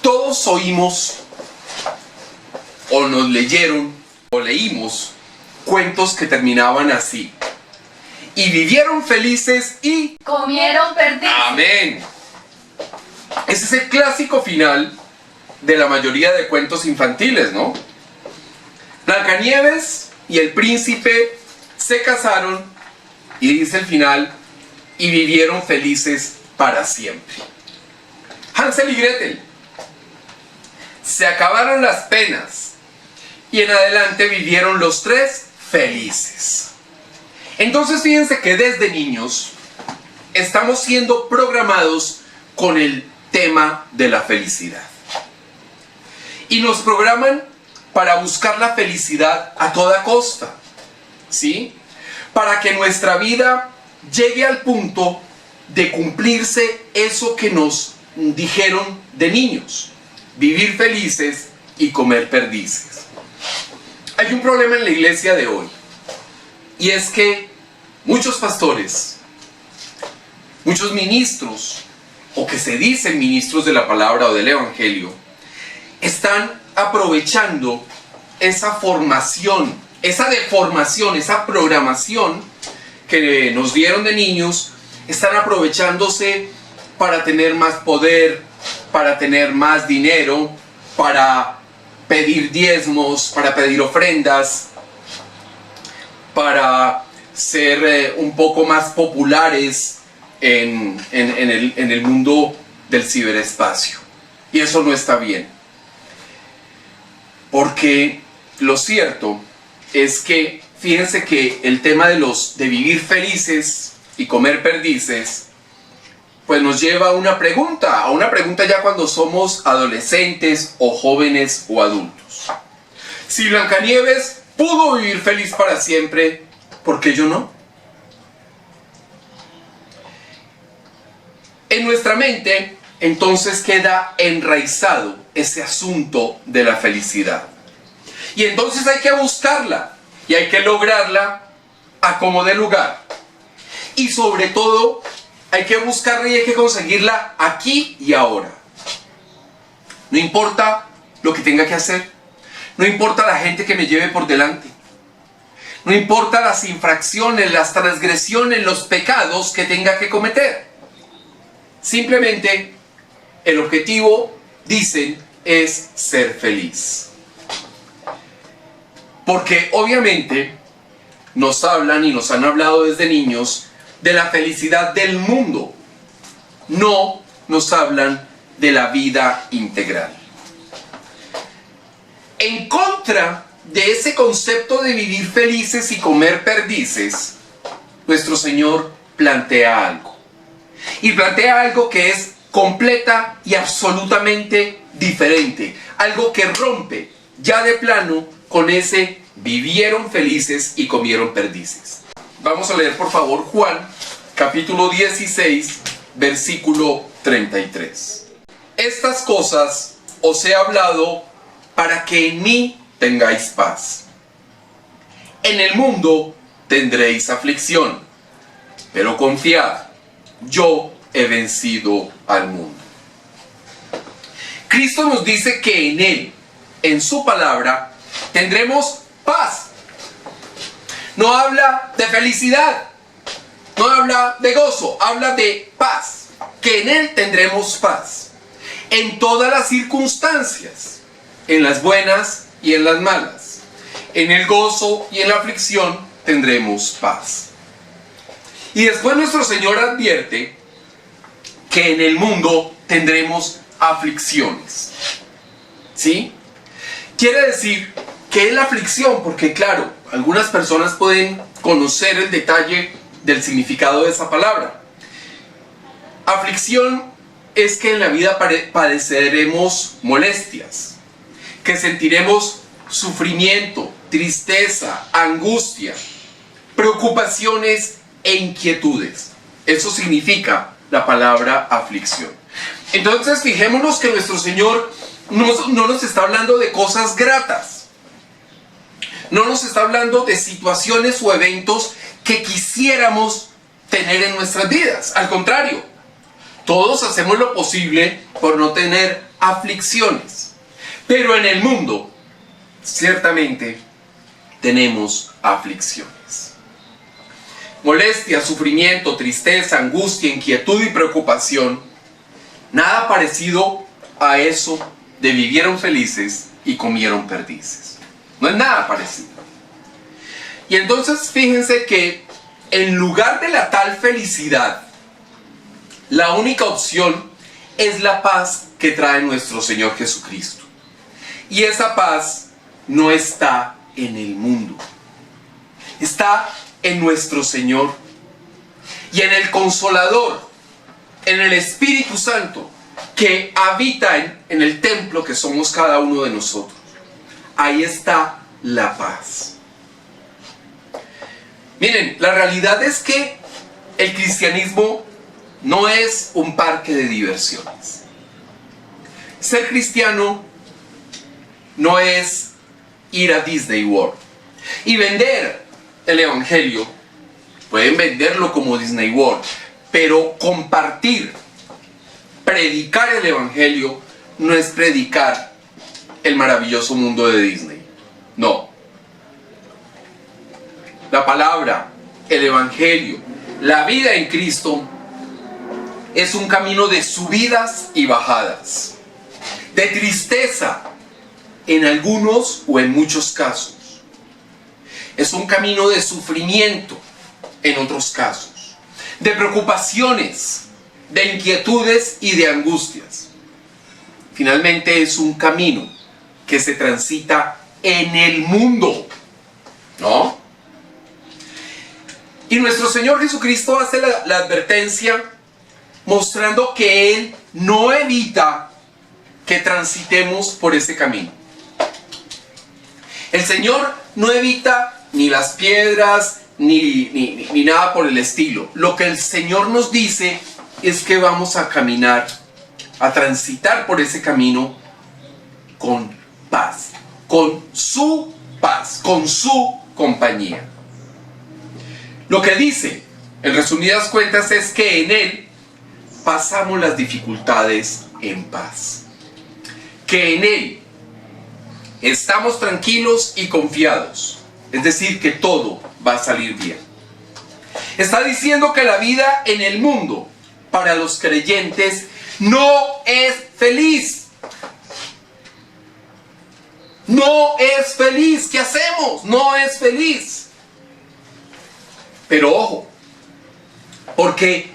Todos oímos o nos leyeron o leímos cuentos que terminaban así: y vivieron felices y comieron perdices. ¡Amén! Ese es el clásico final de la mayoría de cuentos infantiles, ¿no? Blancanieves y el príncipe se casaron y dice el final: y vivieron felices para siempre. Hansel y Gretel: se acabaron las penas y en adelante vivieron los tres felices. Entonces fíjense que desde niños estamos siendo programados con el tema de la felicidad. Y nos programan para buscar la felicidad a toda costa, ¿sí? Para que nuestra vida llegue al punto de cumplirse eso que nos dijeron de niños: vivir felices y comer perdices. Hay un problema en la iglesia de hoy, y es que muchos pastores, muchos ministros, o que se dicen ministros de la palabra o del evangelio, están aprovechando esa formación, esa deformación, esa programación que nos dieron de niños. Están aprovechándose para tener más poder, para tener más dinero, para pedir diezmos, para pedir ofrendas, para ser un poco más populares en el mundo del ciberespacio. Y eso no está bien, porque lo cierto es que fíjense que el tema de vivir felices y comer perdices pues nos lleva a una pregunta ya cuando somos adolescentes o jóvenes o adultos. Si Blancanieves pudo vivir feliz para siempre, ¿por qué yo no? En nuestra mente entonces queda enraizado ese asunto de la felicidad. Y entonces hay que buscarla y hay que lograrla a como dé lugar. Y sobre todo hay que buscarla y hay que conseguirla aquí y ahora. No importa lo que tenga que hacer. No importa la gente que me lleve por delante. No importa las infracciones, las transgresiones, los pecados que tenga que cometer. Simplemente el objetivo, dicen, es ser feliz. Porque obviamente nos hablan y nos han hablado desde niños de la felicidad del mundo. No nos hablan de la vida integral. En contra de ese concepto de vivir felices y comer perdices, nuestro Señor plantea algo. Y plantea algo que es completa y absolutamente diferente. Algo que rompe ya de plano con ese vivieron felices y comieron perdices. Vamos a leer por favor Juan, capítulo 16, versículo 33. Estas cosas os he hablado para que en mí tengáis paz. En el mundo tendréis aflicción, pero confiad, yo he vencido al mundo. Cristo nos dice que en Él, en su palabra, tendremos paz. No habla de felicidad, no habla de gozo, habla de paz. Que en Él tendremos paz. En todas las circunstancias, en las buenas y en las malas. En el gozo y en la aflicción tendremos paz. Y después nuestro Señor advierte que en el mundo tendremos aflicciones. ¿Sí? Quiere decir que es la aflicción, porque claro, algunas personas pueden conocer el detalle del significado de esa palabra. Aflicción es que en la vida padeceremos molestias, que sentiremos sufrimiento, tristeza, angustia, preocupaciones e inquietudes. Eso significa la palabra aflicción. Entonces fijémonos que nuestro Señor no nos está hablando de cosas gratas. No nos está hablando de situaciones o eventos que quisiéramos tener en nuestras vidas. Al contrario, todos hacemos lo posible por no tener aflicciones. Pero en el mundo, ciertamente, tenemos aflicciones. Molestia, sufrimiento, tristeza, angustia, inquietud y preocupación. Nada parecido a eso de vivieron felices y comieron perdices. No es nada parecido. Y entonces fíjense que en lugar de la tal felicidad, la única opción es la paz que trae nuestro Señor Jesucristo. Y esa paz no está en el mundo. Está en nuestro Señor. Y en el Consolador, en el Espíritu Santo, que habita en el templo que somos cada uno de nosotros. Ahí está la paz. Miren, la realidad es que el cristianismo no es un parque de diversiones. Ser cristiano no es ir a Disney World y vender el evangelio. Pueden venderlo como Disney World, pero compartir, predicar el evangelio no es predicar el maravilloso mundo de Disney. No. La palabra, el evangelio, la vida en Cristo es un camino de subidas y bajadas, de tristeza en algunos o en muchos casos. Es un camino de sufrimiento en otros casos, de preocupaciones, de inquietudes y de angustias. Finalmente es un camino que se transita en el mundo, ¿no? Y nuestro Señor Jesucristo hace la advertencia mostrando que Él no evita que transitemos por ese camino. El Señor no evita ni las piedras ni nada por el estilo. Lo que el Señor nos dice es que vamos a caminar, a transitar por ese camino con paz, con su paz, con su compañía. Lo que dice, en resumidas cuentas, es que en Él pasamos las dificultades en paz. Que en Él estamos tranquilos y confiados. Es decir, que todo va a salir bien. Está diciendo que la vida en el mundo, para los creyentes, no es feliz. No es feliz. ¿Qué hacemos? No es feliz. Pero ojo, porque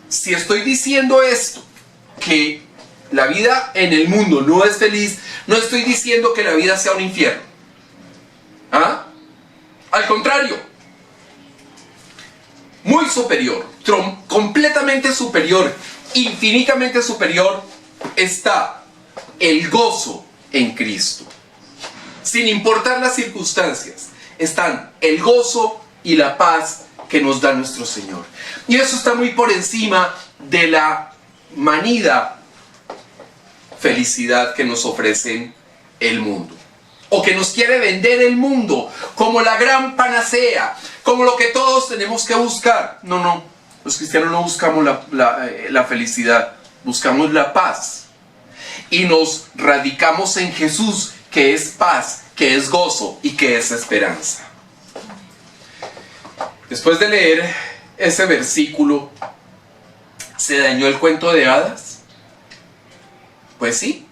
si estoy diciendo esto, que la vida en el mundo no es feliz, no estoy diciendo que la vida sea un infierno. ¿Ah? Al contrario, muy superior, completamente superior, infinitamente superior, está el gozo en Cristo. Sin importar las circunstancias, están el gozo y la paz que nos da nuestro Señor. Y eso está muy por encima de la manida felicidad que nos ofrece el mundo, o que nos quiere vender el mundo como la gran panacea, como lo que todos tenemos que buscar. No, no, los cristianos no buscamos la felicidad, buscamos la paz, y nos radicamos en Jesús, que es paz, que es gozo y que es esperanza. Después de leer ese versículo, ¿se dañó el cuento de hadas? Pues sí.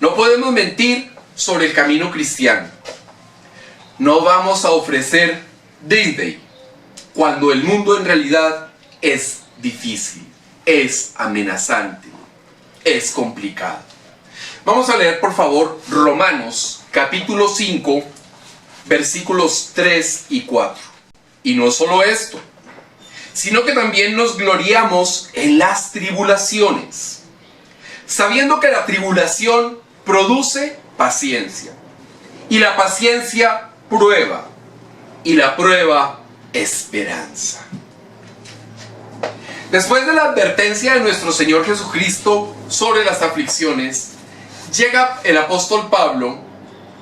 No podemos mentir sobre el camino cristiano. No vamos a ofrecer Disney cuando el mundo en realidad es difícil, es amenazante, es complicado. Vamos a leer por favor Romanos capítulo 5, versículos 3 y 4. Y no solo esto, sino que también nos gloriamos en las tribulaciones, sabiendo que la tribulación produce paciencia, y la paciencia prueba, y la prueba esperanza. Después de la advertencia de nuestro Señor Jesucristo sobre las aflicciones, llega el apóstol Pablo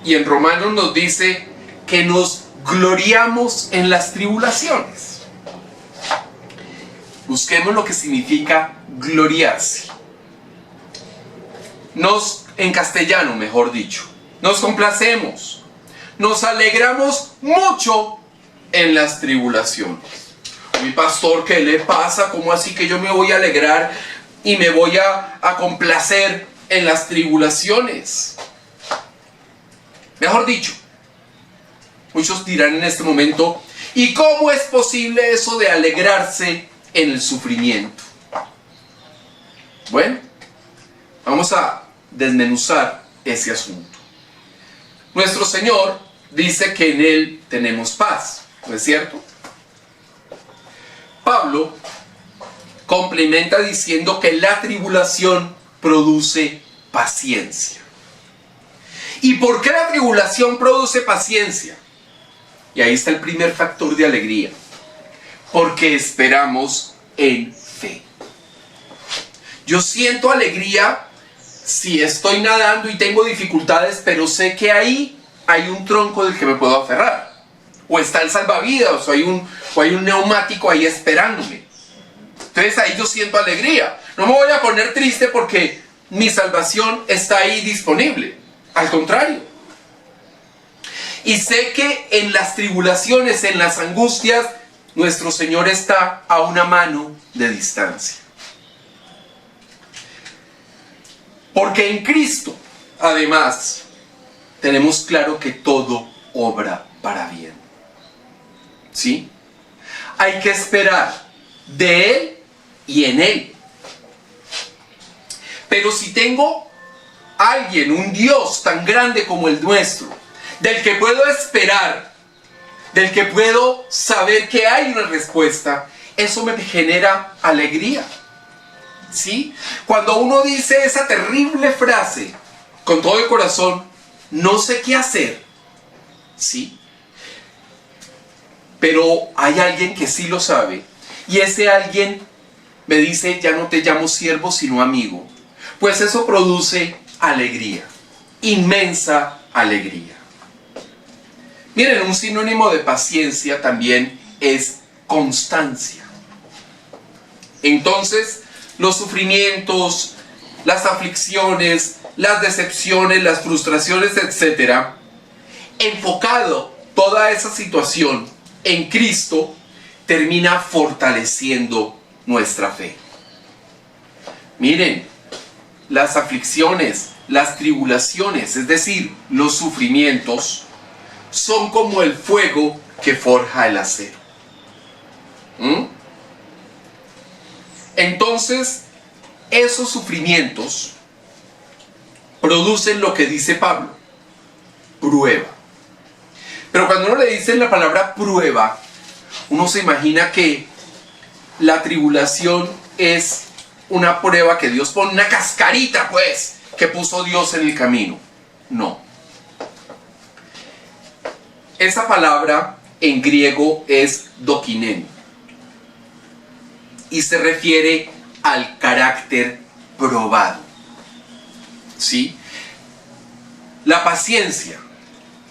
y en Romanos nos dice que nos gloriamos en las tribulaciones. Busquemos lo que significa gloriarse. En castellano, mejor dicho, nos complacemos, nos alegramos mucho en las tribulaciones. Mi pastor, ¿qué le pasa? ¿Cómo así que yo me voy a alegrar y me voy a complacer en las tribulaciones? Mejor dicho, muchos dirán en este momento, ¿y cómo es posible eso de alegrarse en el sufrimiento? Bueno, vamos a desmenuzar ese asunto. Nuestro Señor dice que en Él tenemos paz, ¿no es cierto? Pablo complementa diciendo que la tribulación produce paciencia. ¿Y por qué la tribulación produce paciencia? Y ahí está el primer factor de alegría. Porque esperamos en fe. Yo siento alegría si estoy nadando y tengo dificultades, pero sé que ahí hay un tronco del que me puedo aferrar. O está el salvavidas, o hay un neumático ahí esperándome. Entonces ahí yo siento alegría. No me voy a poner triste porque mi salvación está ahí disponible. Al contrario. Y sé que en las tribulaciones, en las angustias, nuestro Señor está a una mano de distancia. Porque en Cristo, además, tenemos claro que todo obra para bien. ¿Sí? Hay que esperar de Él y en Él. Pero si tengo alguien, un Dios tan grande como el nuestro, del que puedo esperar, del que puedo saber que hay una respuesta, eso me genera alegría. ¿Sí? Cuando uno dice esa terrible frase con todo el corazón, no sé qué hacer, ¿sí? Pero hay alguien que sí lo sabe, y ese alguien me dice, ya no te llamo siervo sino amigo. Pues eso produce alegría, inmensa alegría. Miren, un sinónimo de paciencia también es constancia. Entonces, los sufrimientos, las aflicciones, las decepciones, las frustraciones, etc., enfocado toda esa situación en Cristo, termina fortaleciendo nuestra fe. Miren, las aflicciones, las tribulaciones, es decir, los sufrimientos, son como el fuego que forja el acero. Entonces, esos sufrimientos producen lo que dice Pablo, prueba. Pero cuando uno le dice la palabra prueba, uno se imagina que la tribulación es una prueba que Dios pone, una cascarita pues, que puso Dios en el camino. No. Esa palabra en griego es dokinen y se refiere al carácter probado. ¿Sí? La paciencia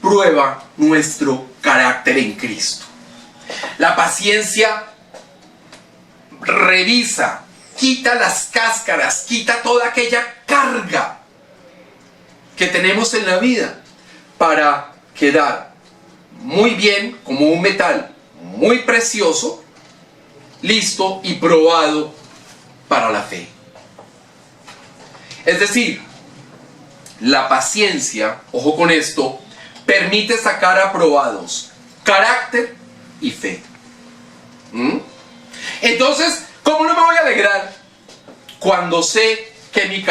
prueba nuestro carácter en Cristo. La paciencia revisa, quita las cáscaras, quita toda aquella carga que tenemos en la vida para quedar muy bien como un metal muy precioso, listo y probado para la fe. Es decir, la paciencia, ojo con esto, permite sacar aprobados carácter y fe. Entonces, ¿cómo no me voy a alegrar cuando sé que mi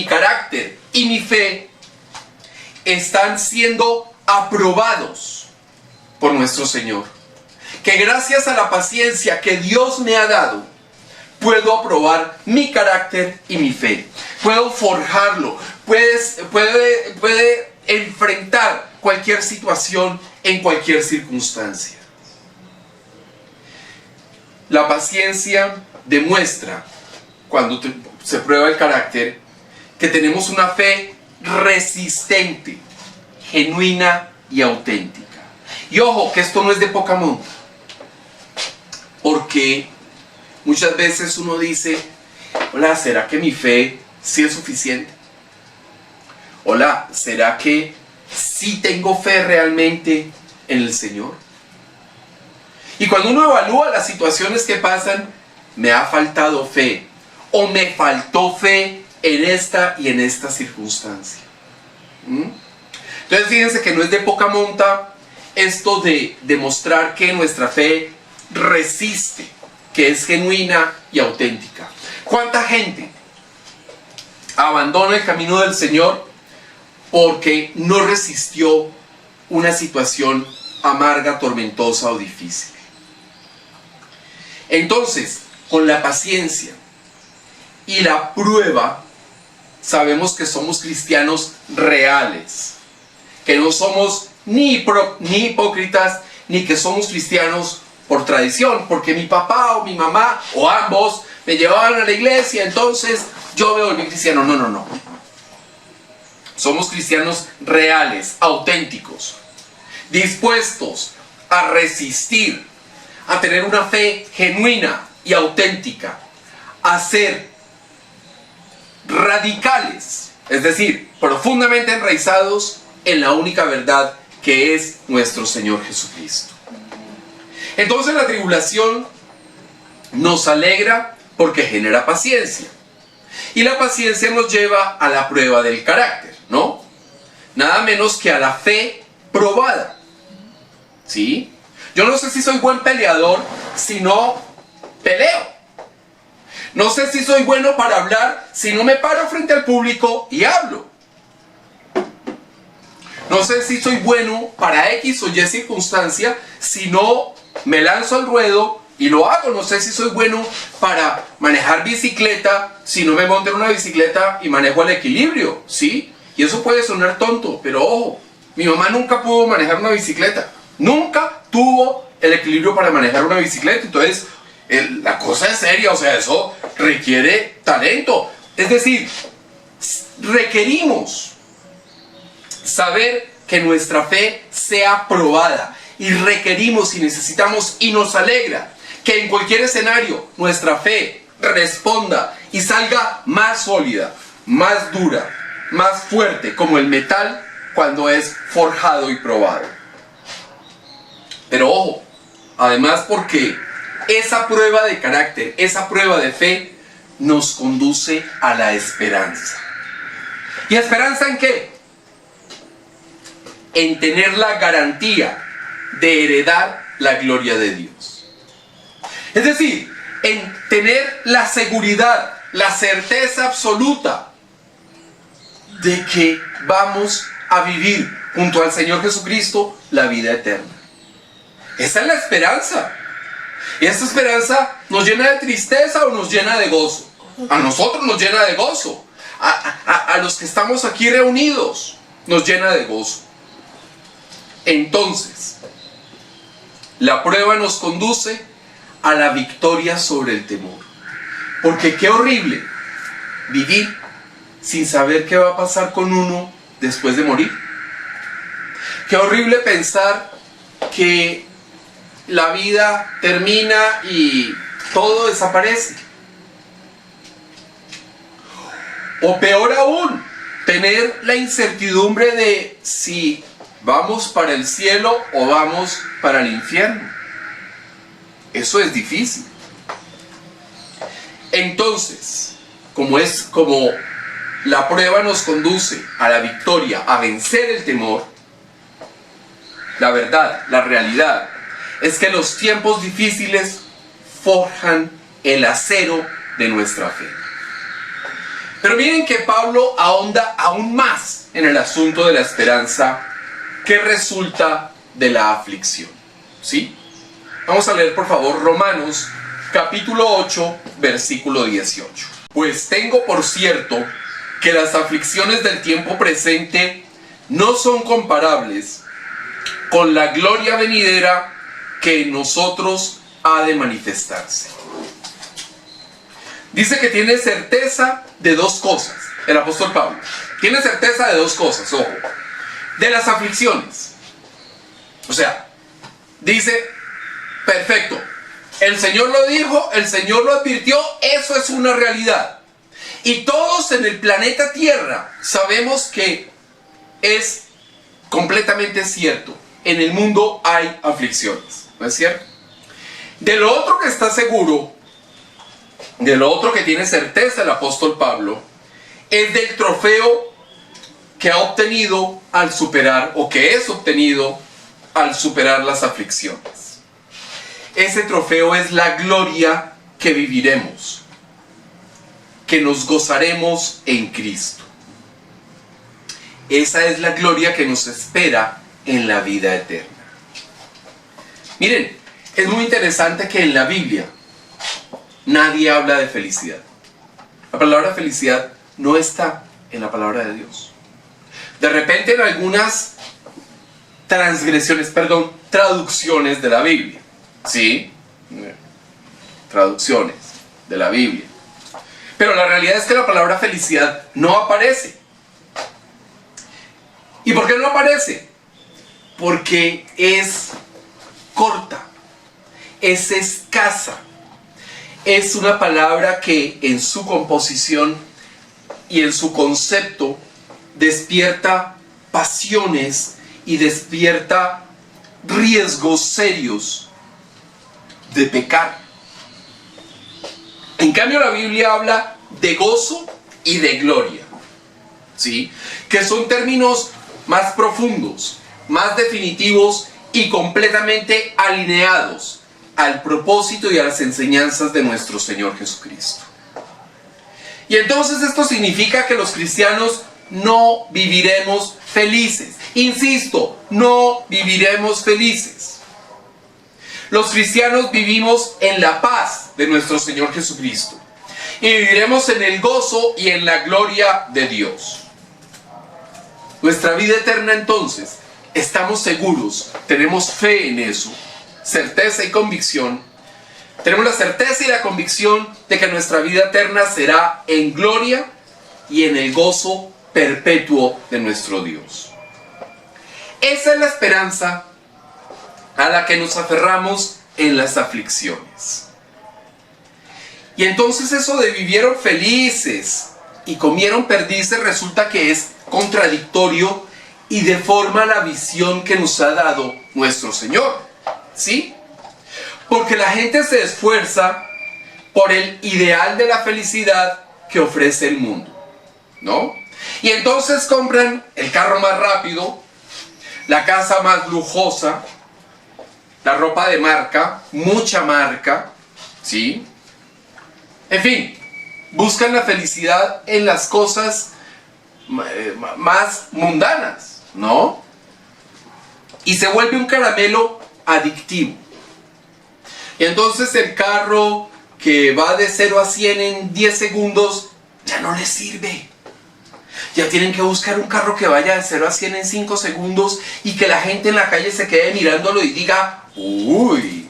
carácter y mi fe están siendo aprobados por nuestro Señor. Que gracias a la paciencia que Dios me ha dado, puedo aprobar mi carácter y mi fe. Puedo forjarlo. Puede enfrentar cualquier situación en cualquier circunstancia. La paciencia demuestra, cuando se prueba el carácter, que tenemos una fe resistente, genuina y auténtica. Y ojo, que esto no es de poca monta, porque muchas veces uno dice, hola, ¿será que mi fe sí es suficiente? Hola, ¿será que sí tengo fe realmente en el Señor? Y cuando uno evalúa las situaciones que pasan, me ha faltado fe, o me faltó fe en esta y en esta circunstancia. Entonces fíjense que no es de poca monta esto de demostrar que nuestra fe resiste, que es genuina y auténtica. ¿Cuánta gente abandona el camino del Señor porque no resistió una situación amarga, tormentosa o difícil? Entonces, con la paciencia y la prueba, sabemos que somos cristianos reales, que no somos ni hipócritas, ni que somos cristianos por tradición, porque mi papá o mi mamá, o ambos, me llevaban a la iglesia, entonces yo me volví cristiano. No. Somos cristianos reales, auténticos, dispuestos a resistir, a tener una fe genuina y auténtica, a ser radicales, es decir, profundamente enraizados en la única verdad que es nuestro Señor Jesucristo. Entonces la tribulación nos alegra porque genera paciencia. Y la paciencia nos lleva a la prueba del carácter, ¿no? Nada menos que a la fe probada. ¿Sí? Yo no sé si soy buen peleador si no peleo. No sé si soy bueno para hablar si no me paro frente al público y hablo. No sé si soy bueno para X o Y circunstancia si no me lanzo al ruedo y lo hago. No sé si soy bueno para manejar bicicleta si no me monto en una bicicleta y manejo el equilibrio, ¿sí? Y eso puede sonar tonto, pero ojo, mi mamá nunca pudo manejar una bicicleta. Nunca tuvo el equilibrio para manejar una bicicleta. Entonces, la cosa es seria, o sea, eso requiere talento. Es decir, requerimos saber que nuestra fe sea probada. Y requerimos y necesitamos y nos alegra que en cualquier escenario nuestra fe responda y salga más sólida, más dura, más fuerte, como el metal cuando es forjado y probado. Pero ojo, además porque esa prueba de carácter, esa prueba de fe nos conduce a la esperanza. ¿Y esperanza en qué? En tener la garantía de heredar la gloria de Dios. Es decir, en tener la seguridad, la certeza absoluta de que vamos a vivir junto al Señor Jesucristo la vida eterna. Esa es la esperanza. Y esta esperanza nos llena de tristeza o nos llena de gozo. A nosotros nos llena de gozo. A los que estamos aquí reunidos nos llena de gozo. Entonces, la prueba nos conduce a la victoria sobre el temor. Porque qué horrible vivir sin saber qué va a pasar con uno después de morir. Qué horrible pensar que la vida termina y todo desaparece. O peor aún, tener la incertidumbre de si vamos para el cielo o vamos para el infierno. Eso es difícil. Entonces, como la prueba nos conduce a la victoria, a vencer el temor, la verdad, la realidad, es que los tiempos difíciles forjan el acero de nuestra fe. Pero miren que Pablo ahonda aún más en el asunto de la esperanza que resulta de la aflicción. ¿Sí? Vamos a leer por favor Romanos capítulo 8, versículo 18. Pues tengo por cierto que las aflicciones del tiempo presente no son comparables con la gloria venidera que en nosotros ha de manifestarse. Dice que tiene certeza de dos cosas, el apóstol Pablo. Tiene certeza de dos cosas, ojo. De las aflicciones. O sea, dice, perfecto, el Señor lo dijo, el Señor lo advirtió, eso es una realidad. Y todos en el planeta Tierra sabemos que es completamente cierto. En el mundo hay aflicciones, ¿no es cierto? De lo otro que está seguro, de lo otro que tiene certeza el apóstol Pablo, es del trofeo que ha obtenido al superar, o que es obtenido al superar las aflicciones. Ese trofeo es la gloria que viviremos, que nos gozaremos en Cristo. Esa es la gloria que nos espera en la vida eterna. Miren, es muy interesante que en la Biblia nadie habla de felicidad. La palabra felicidad no está en la palabra de Dios. De repente en algunas traducciones de la Biblia. ¿Sí? Traducciones de la Biblia. Pero la realidad es que la palabra felicidad no aparece. ¿Y por qué no aparece? Porque es corta, es escasa. Es una palabra que en su composición y en su concepto despierta pasiones y despierta riesgos serios de pecar. En cambio, la Biblia habla de gozo y de gloria, ¿sí? Que son términos más profundos, más definitivos y completamente alineados al propósito y a las enseñanzas de nuestro Señor Jesucristo. Y entonces esto significa que los cristianos no viviremos felices. Insisto, no viviremos felices. Los cristianos vivimos en la paz de nuestro Señor Jesucristo y viviremos en el gozo y en la gloria de Dios. Nuestra vida eterna entonces, estamos seguros, tenemos fe en eso, certeza y convicción. Tenemos la certeza y la convicción de que nuestra vida eterna será en gloria y en el gozo perpetuo de nuestro Dios. Esa es la esperanza a la que nos aferramos en las aflicciones. Y entonces eso de vivieron felices y comieron perdices resulta que es contradictorio y deforma la visión que nos ha dado nuestro Señor. ¿Sí? Porque la gente se esfuerza por el ideal de la felicidad que ofrece el mundo, ¿no? Y entonces compran el carro más rápido, la casa más lujosa, la ropa de marca, mucha marca, ¿sí? En fin, buscan la felicidad en las cosas más mundanas, ¿no? Y se vuelve un caramelo adictivo. Y entonces el carro que va de 0 a 100 en 10 segundos ya no les sirve. Ya tienen que buscar un carro que vaya de 0 a 100 en 5 segundos y que la gente en la calle se quede mirándolo y diga, uy.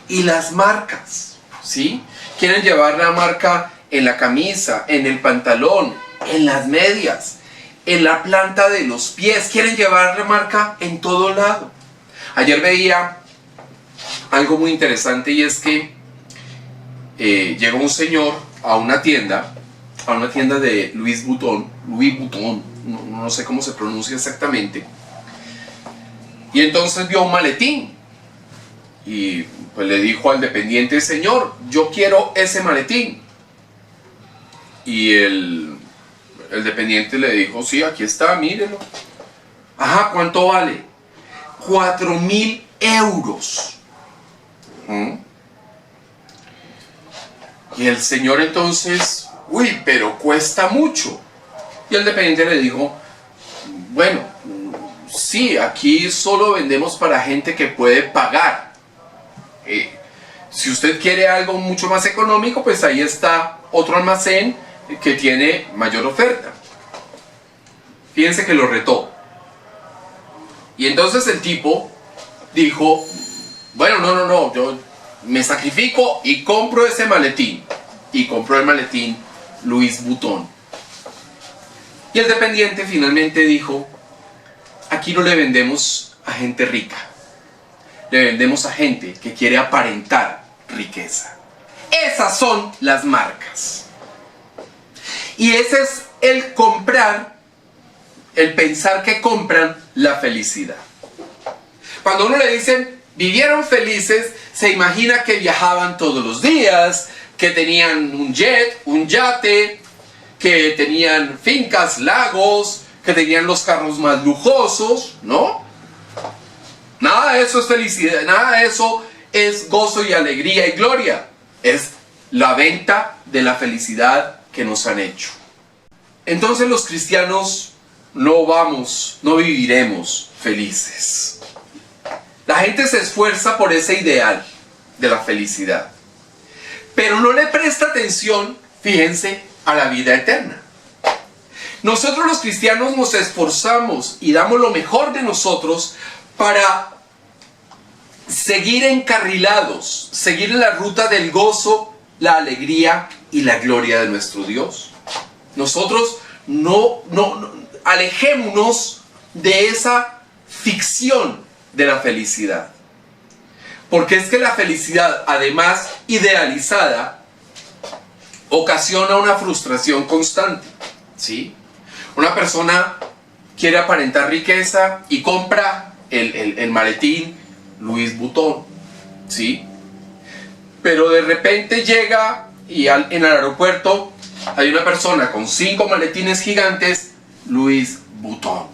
Y las marcas, ¿sí? Quieren llevar la marca en la camisa, en el pantalón, en las medias, en la planta de los pies. Quieren llevar la marca en todo lado. Ayer veía algo muy interesante y es que llegó un señor a una tienda de Louis Vuitton, no sé cómo se pronuncia exactamente, y entonces vio un maletín y pues le dijo al dependiente, señor, yo quiero ese maletín, y el dependiente le dijo, sí, aquí está, mírelo. Ajá, ¿cuánto vale? 4.000 euros. Y el señor entonces, uy, pero cuesta mucho. Y el dependiente le dijo, bueno, sí, aquí solo vendemos para gente que puede pagar. Si usted quiere algo mucho más económico, pues ahí está otro almacén que tiene mayor oferta. Fíjense que lo retó. Y entonces el tipo dijo, bueno, no, yo me sacrifico y compro ese maletín. Y compró el maletín Louis Vuitton. Y el dependiente finalmente dijo, aquí no le vendemos a gente rica, le vendemos a gente que quiere aparentar riqueza. Esas son las marcas. Y ese es el comprar, el pensar que compran la felicidad. Cuando a uno le dicen, vivieron felices, se imagina que viajaban todos los días, que tenían un jet, un yate, que tenían fincas, lagos, que tenían los carros más lujosos, ¿no? Nada de eso es felicidad, nada de eso es gozo y alegría y gloria. Es la venta de la felicidad que nos han hecho. Entonces los cristianos no viviremos felices. La gente se esfuerza por ese ideal de la felicidad, pero no le presta atención, fíjense, a la vida eterna. Nosotros los cristianos nos esforzamos y damos lo mejor de nosotros para seguir encarrilados, seguir en la ruta del gozo, la alegría y la gloria de nuestro Dios. Nosotros alejémonos de esa ficción de la felicidad. Porque es que la felicidad, además idealizada, ocasiona una frustración constante, ¿sí? Una persona quiere aparentar riqueza y compra el maletín Louis Vuitton, ¿sí? Pero de repente llega y en el aeropuerto hay una persona con 5 maletines gigantes Louis Vuitton.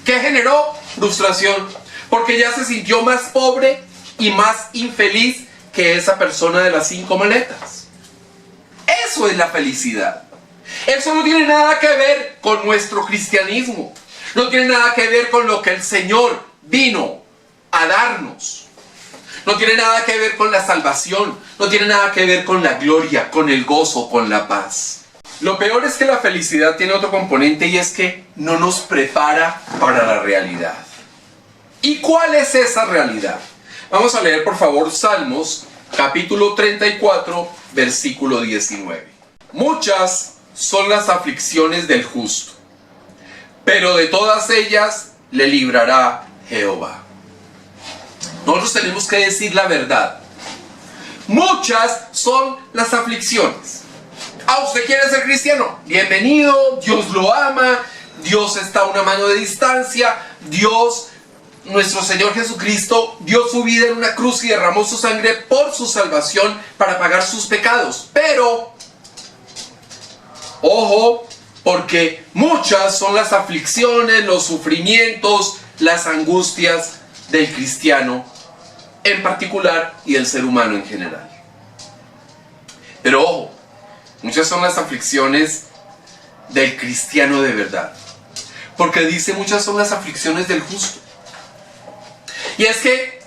¿Qué generó? Frustración, porque ya se sintió más pobre y más infeliz que esa persona de las 5 maletas. Eso es la felicidad. Eso no tiene nada que ver con nuestro cristianismo. No tiene nada que ver con lo que el Señor vino a darnos. No tiene nada que ver con la salvación. No tiene nada que ver con la gloria, con el gozo, con la paz. Lo peor es que la felicidad tiene otro componente y es que no nos prepara para la realidad. ¿Y cuál es esa realidad? Vamos a leer por favor Salmos capítulo 34, versículo 19. Muchas son las aflicciones del justo, pero de todas ellas le librará Jehová. Nosotros tenemos que decir la verdad. Muchas son las aflicciones. ¿Usted quiere ser cristiano? Bienvenido, Dios lo ama, Dios está a una mano de distancia, Dios, nuestro Señor Jesucristo, dio su vida en una cruz y derramó su sangre por su salvación para pagar sus pecados. Pero, ojo, porque muchas son las aflicciones, los sufrimientos, las angustias del cristiano en particular y del ser humano en general. Pero ojo, muchas son las aflicciones del cristiano de verdad. Porque dice muchas son las aflicciones del justo. Y es que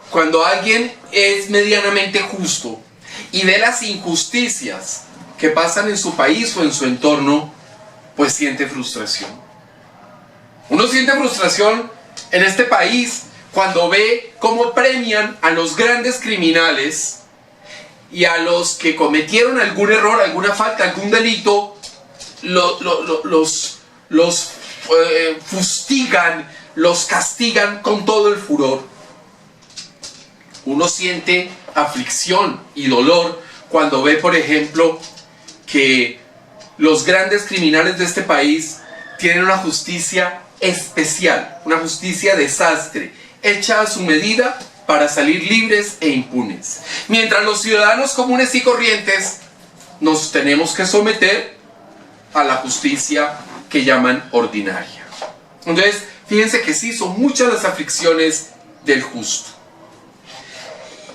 cuando alguien es medianamente justo y ve las injusticias que pasan en su país o en su entorno, pues siente frustración. Uno siente frustración en este país cuando ve cómo premian a los grandes criminales y a los que cometieron algún error, alguna falta, algún delito, los fustigan, los castigan con todo el furor. Uno siente aflicción y dolor cuando ve, por ejemplo, que los grandes criminales de este país tienen una justicia especial, una justicia desastre, hecha a su medida para salir libres e impunes. Mientras los ciudadanos comunes y corrientes nos tenemos que someter a la justicia que llaman ordinaria. Entonces, fíjense que sí, son muchas las aflicciones del justo.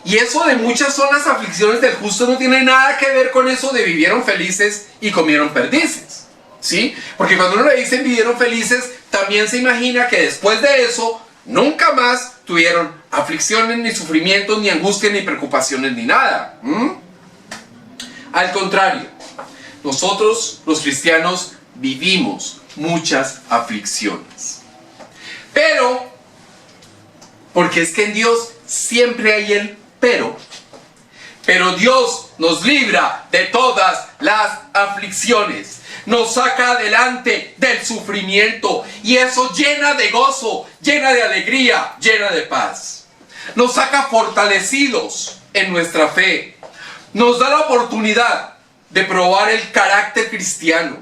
Y eso de muchas son las aflicciones del justo no tiene nada que ver con eso de vivieron felices y comieron perdices, ¿sí? Porque cuando uno le dicen vivieron felices, también se imagina que después de eso, nunca más tuvieron aflicciones, ni sufrimientos, ni angustias, ni preocupaciones, ni nada. Al contrario, nosotros los cristianos vivimos muchas aflicciones. Pero, porque es que en Dios siempre hay el pero Dios nos libra de todas las aflicciones, nos saca adelante del sufrimiento, y eso llena de gozo, llena de alegría, llena de paz. Nos saca fortalecidos en nuestra fe, nos da la oportunidad de probar el carácter cristiano.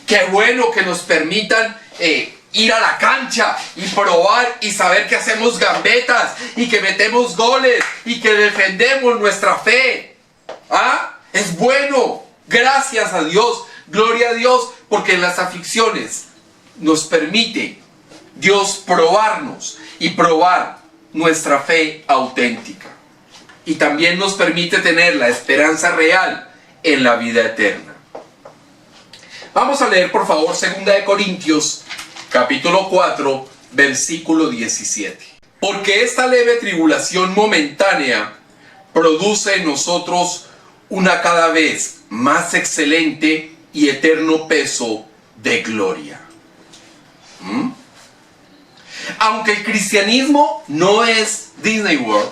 Qué bueno que nos permitan ir a la cancha y probar y saber que hacemos gambetas y que metemos goles y que defendemos nuestra fe. Es bueno, gracias a Dios, gloria a Dios, porque en las aflicciones nos permite Dios probarnos y probar nuestra fe auténtica, y también nos permite tener la esperanza real en la vida eterna. Vamos a leer por favor 2 Corintios capítulo 4 versículo 17. Porque esta leve tribulación momentánea produce en nosotros una cada vez más excelente y eterno peso de gloria. Aunque el cristianismo no es Disney World,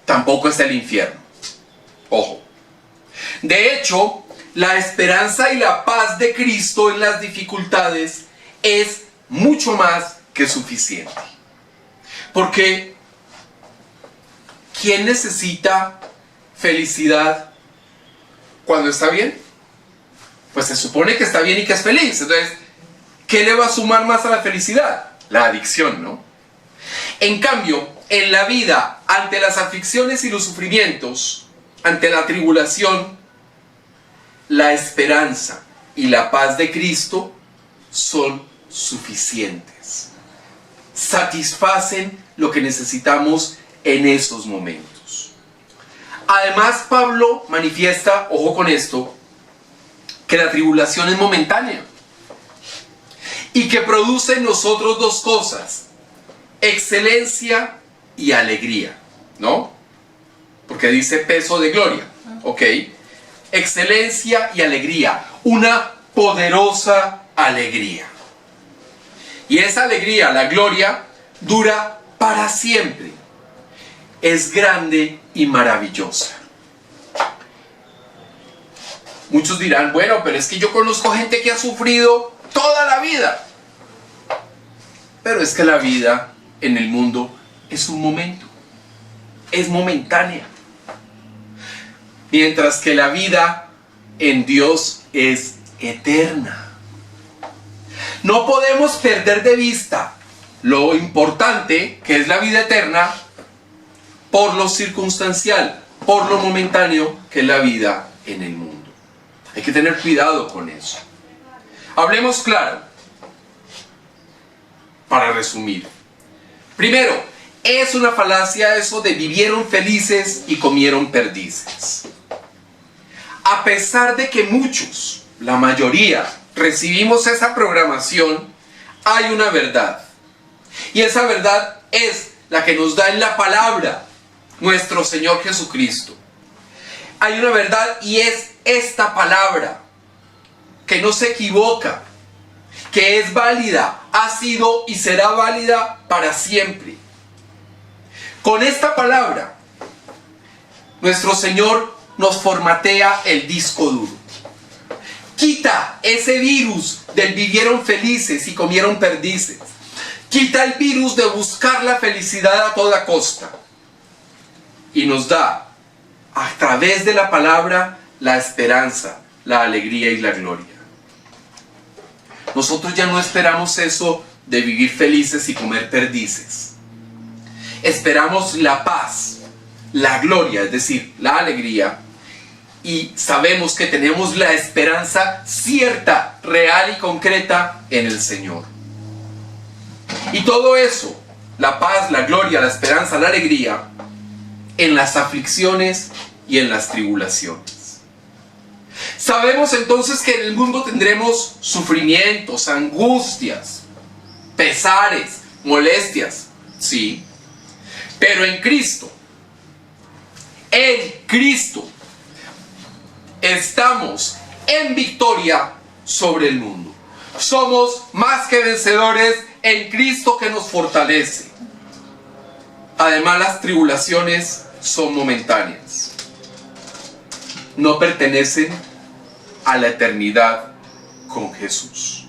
tampoco es el infierno. Ojo. De hecho, la esperanza y la paz de Cristo en las dificultades es mucho más que suficiente. Porque ¿quién necesita felicidad cuando está bien? Pues se supone que está bien y que es feliz. Entonces, ¿qué le va a sumar más a la felicidad? La adicción, ¿no? En cambio, en la vida, ante las aflicciones y los sufrimientos, ante la tribulación, la esperanza y la paz de Cristo son suficientes. Satisfacen lo que necesitamos en esos momentos. Además, Pablo manifiesta, ojo con esto, que la tribulación es momentánea y que produce en nosotros dos cosas: excelencia y alegría, ¿no? Porque dice peso de gloria, ¿ok? Excelencia y alegría, una poderosa alegría. Y esa alegría, la gloria, dura para siempre. Es grande y maravillosa. Muchos dirán, bueno, pero es que yo conozco gente que ha sufrido toda la vida. Pero es que la vida en el mundo es un momento, es momentánea. Mientras que la vida en Dios es eterna. No podemos perder de vista lo importante que es la vida eterna por lo circunstancial, por lo momentáneo que es la vida en el mundo. Hay que tener cuidado con eso. Hablemos claro, para resumir. Primero, es una falacia eso de vivieron felices y comieron perdices. A pesar de que muchos, la mayoría, recibimos esa programación, hay una verdad. Y esa verdad es la que nos da en la palabra nuestro Señor Jesucristo. Hay una verdad y es esta palabra, que no se equivoca, que es válida, ha sido y será válida para siempre. Con esta palabra, nuestro Señor nos formatea el disco duro. Quita ese virus del vivieron felices y comieron perdices. Quita el virus de buscar la felicidad a toda costa. Y nos da, a través de la palabra, la esperanza, la alegría y la gloria. Nosotros ya no esperamos eso de vivir felices y comer perdices. Esperamos la paz, la gloria, es decir, la alegría, y sabemos que tenemos la esperanza cierta, real y concreta en el Señor. Y todo eso, la paz, la gloria, la esperanza, la alegría, en las aflicciones y en las tribulaciones. Sabemos entonces que en el mundo tendremos sufrimientos, angustias, pesares, molestias, sí. Pero en Cristo, estamos en victoria sobre el mundo. Somos más que vencedores en Cristo que nos fortalece. Además, las tribulaciones son momentáneas. No pertenecen a la eternidad con Jesús.